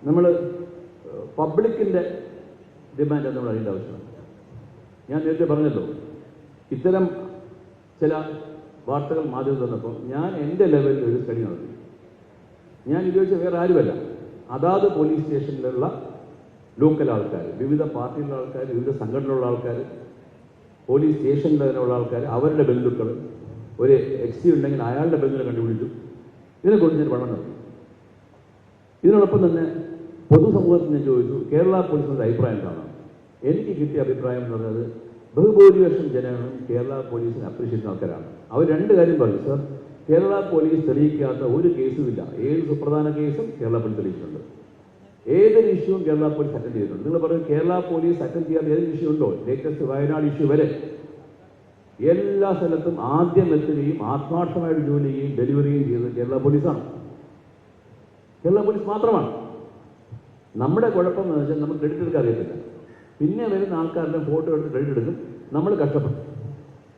നമ്മൾ പബ്ലിക്കിൻ്റെ ഡിമാൻഡ് നമ്മൾ അറിയേണ്ട ആവശ്യമാണ്. ഞാൻ നേരത്തെ പറഞ്ഞല്ലോ, ഇത്തരം ചില വാർത്തകൾ മാധ്യമം തന്നപ്പോൾ ഞാൻ എൻ്റെ ലെവലിൽ ഒരു സ്റ്റഡി നടത്തി. ഞാൻ ഉപയോഗിച്ച വേറെ ആരുമല്ല, അതാത് പോലീസ് സ്റ്റേഷനിലുള്ള ലോക്കൽ ആൾക്കാർ, വിവിധ പാർട്ടിയിലുള്ള ആൾക്കാർ, വിവിധ സംഘടനയിലുള്ള ആൾക്കാർ, പോലീസ് സ്റ്റേഷനിൽ തന്നെയുള്ള ആൾക്കാർ, അവരുടെ ബന്ധുക്കൾ, ഒരു എക്സി ഉണ്ടെങ്കിൽ അയാളുടെ ബന്ധുവിനെ കണ്ടുപിടിച്ചു. ഇതിനെക്കുറിച്ച് ഞാൻ പഠനം നടത്തി. ഇതിനോടൊപ്പം തന്നെ പൊതുസമൂഹത്തിൽ ഞാൻ ചോദിച്ചു, കേരള പോലീസിൻ്റെ അഭിപ്രായം എന്താണ്? എനിക്ക് കിട്ടിയ അഭിപ്രായം എന്ന് പറയുന്നത് ബഹുഭൂരിപക്ഷം ജനങ്ങളും കേരള പോലീസിനെ അപ്രീഷിയേറ്റ് ചെയ്യുന്ന ആൾക്കാരാണ്. അവർ രണ്ട് കാര്യം പറഞ്ഞു. സർ, കേരള പോലീസ് തെളിയിക്കാത്ത ഒരു കേസുമില്ല. ഏത് സുപ്രധാന കേസും കേരള പോലീസ് തെളിയിച്ചിട്ടുണ്ട്. ഏതൊരു ഇഷ്യൂവും കേരള പോലീസ് അറ്റൻഡ് ചെയ്തിട്ടുണ്ട്. നിങ്ങൾ പറയും കേരള പോലീസ് അറ്റൻഡ് ചെയ്യാത്ത ഏതൊരു ഇഷ്യൂ ഉണ്ടോ? ലേറ്റസ്റ്റ് വയനാട് ഇഷ്യൂ വരെ എല്ലാ സ്ഥലത്തും ആദ്യം എത്തുകയും ആത്മാർത്ഥമായിട്ട് ജോലി ചെയ്യുകയും ഡെലിവറിയും ചെയ്തത് കേരള പോലീസാണ്. കേരള പോലീസ് മാത്രമാണ്. നമ്മുടെ കുഴപ്പം എന്ന് വെച്ചാൽ നമുക്ക് ക്രെഡിറ്റ് എടുക്കാൻ അറിയത്തില്ല. പിന്നെ വരുന്ന ആൾക്കാരുടെ ഫോട്ടോ എടുത്ത് ക്രെഡിറ്റ് എടുക്കും. നമ്മൾ കഷ്ടപ്പെട്ടു.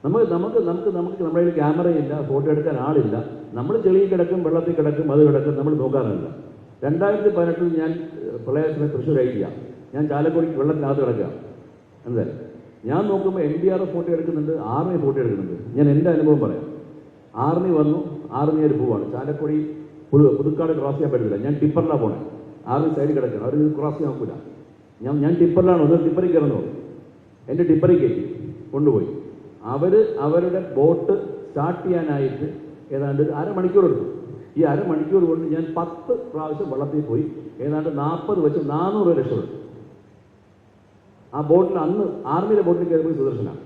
നമുക്ക് നമ്മുടെ കയ്യിൽ ക്യാമറയില്ല, ഫോട്ടോ എടുക്കാൻ ആളില്ല. നമ്മൾ ചെളിയിൽ കിടക്കും, വെള്ളത്തിൽ കിടക്കും, അത് കിടക്കും, നമ്മൾ നോക്കാറില്ല. 2018 ഞാൻ പ്രളയത്തിന് തൃശ്ശൂർ അയക്കുക. ഞാൻ ചാലക്കുടിക്ക് വെള്ളത്തിനകത്ത് കിടക്കുക. എന്തായാലും ഞാൻ നോക്കുമ്പോൾ NDRF ഫോട്ടോ എടുക്കുന്നുണ്ട്, ആർമി ഫോട്ടോ എടുക്കുന്നുണ്ട്. ഞാൻ എൻ്റെ അനുഭവം പറയാം. ആർമി വന്നു, ആർമിയിൽ പോവാണ്. ചാലക്കുടി പുതുക്കാട് ക്രോസ് ചെയ്യാൻ പറ്റില്ല. ഞാൻ ടിപ്പറിലാണ് പോണേ. ആർമി സൈഡിൽ കിടക്കുകയാണ്. അവർ ക്രോസ് ചെയ്യാൻ നോക്കില്ല. ഞാൻ ടിപ്പറിലാണ്. ഒന്ന് ടിപ്പറിൽ കയറുന്നു. എൻ്റെ ടിപ്പറിൽ കയറ്റി കൊണ്ടുപോയി. അവരുടെ ബോട്ട് സ്റ്റാർട്ട് ചെയ്യാനായിട്ട് ഏതാണ്ട് അരമണിക്കൂർ എടുത്തു. ഈ അരമണിക്കൂർ കൊണ്ട് ഞാൻ 10 പ്രാവശ്യം വെള്ളത്തിൽ പോയി. ഏതാണ്ട് 40 വെച്ച് 400 രക്ഷപ്പെട്ടു. ആ ബോട്ടിൽ അന്ന് ആർമിയിലെ ബോട്ടിൽ കയറിപ്പോയി സുദർശനാണ്.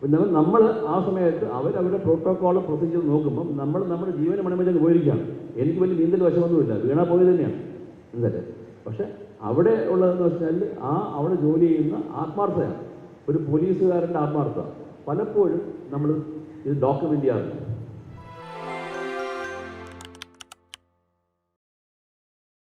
പിന്നെ നമ്മൾ ആ സമയത്ത് അവരുടെ പ്രോട്ടോക്കോൾ പ്രൊസീജിയർ നോക്കുമ്പം നമ്മുടെ ജീവന മണിമേജ് പോയിരിക്കുകയാണ്. എനിക്ക് വലിയ നീന്തൽ വശമൊന്നുമില്ല, വീണാ പോയി തന്നെയാണ്. എന്തല്ലേ, പക്ഷെ അവിടെ ഉള്ളതെന്ന് വെച്ചാൽ അവിടെ ജോലി ചെയ്യുന്ന ആത്മാർത്ഥതയാണ്. ഒരു പോലീസുകാരൻ്റെ ആത്മാർത്ഥത പലപ്പോഴും നമ്മൾ ഇത് ഡോക്യുമെൻ്റ് ചെയ്യാറുണ്ട്.